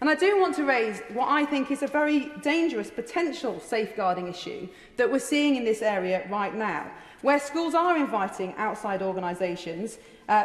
And I do want to raise what I think is a very dangerous potential safeguarding issue that we're seeing in this area right now, where schools are inviting outside organisations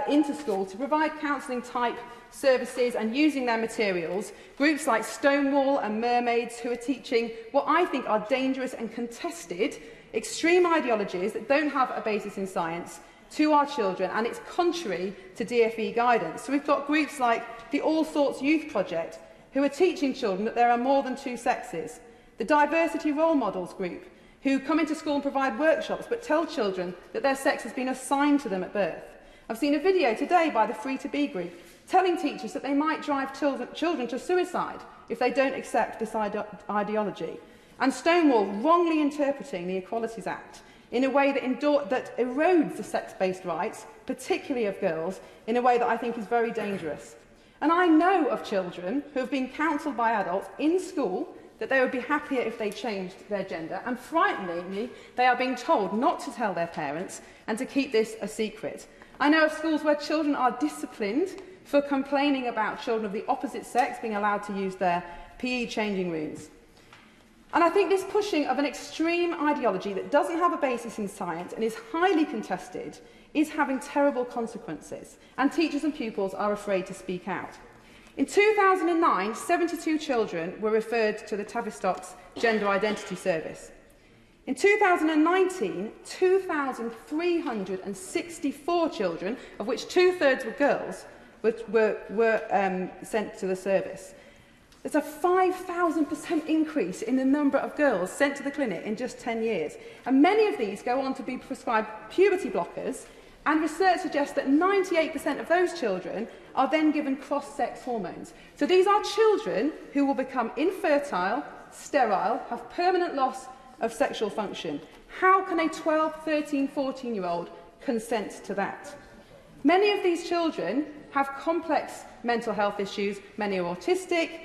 into school to provide counselling type services and using their materials, groups like Stonewall and Mermaids who are teaching what I think are dangerous and contested extreme ideologies that don't have a basis in science to our children, and it's contrary to DfE guidance. So we've got groups like the All Sorts Youth Project who are teaching children that there are more than two sexes, the Diversity Role Models group who come into school and provide workshops but tell children that their sex has been assigned to them at birth. I've seen a video today by the Free to Be group telling teachers that they might drive children to suicide if they don't accept this ideology. And Stonewall wrongly interpreting the Equalities Act in a way that erodes the sex-based rights, particularly of girls, in a way that I think is very dangerous. And I know of children who have been counselled by adults in school that they would be happier if they changed their gender, and frighteningly, they are being told not to tell their parents and to keep this a secret. I know of schools where children are disciplined for complaining about children of the opposite sex being allowed to use their PE changing rooms. And I think this pushing of an extreme ideology that doesn't have a basis in science and is highly contested is having terrible consequences, and teachers and pupils are afraid to speak out. In 2009, 72 children were referred to the Tavistock's Gender Identity Service. In 2019, 2,364 children, of which two-thirds were girls, were sent to the service. There's a 5,000% increase in the number of girls sent to the clinic in just 10 years. And many of these go on to be prescribed puberty blockers, and research suggests that 98% of those children are then given cross-sex hormones. So these are children who will become infertile, sterile, have permanent loss of sexual function. How can a 12, 13, 14-year-old consent to that? Many of these children have complex mental health issues. Many are autistic,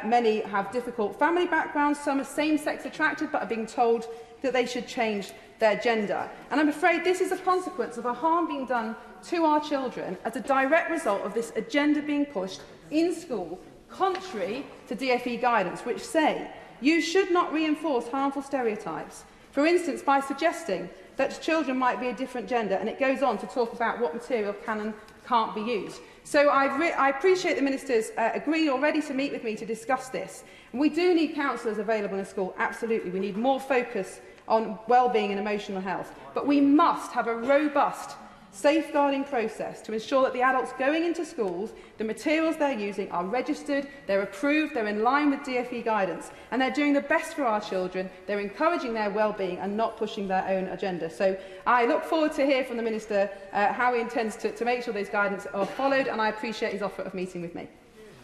many have difficult family backgrounds, some are same-sex attracted but are being told that they should change their gender. And I'm afraid this is a consequence of a harm being done to our children as a direct result of this agenda being pushed in school, contrary to DfE guidance, which say you should not reinforce harmful stereotypes, for instance by suggesting that children might be a different gender, and it goes on to talk about what material can and can't be used. So I appreciate the Minister's agreed already to meet with me to discuss this. And we do need counsellors available in school, absolutely. We need more focus on well-being and emotional health. But we must have a robust safeguarding process to ensure that the adults going into schools, the materials they're using are registered, they're approved, they're in line with DfE guidance, and they're doing the best for our children, they're encouraging their well-being and not pushing their own agenda. So I look forward to hear from the Minister how he intends to make sure those guidance are followed, and I appreciate his offer of meeting with me.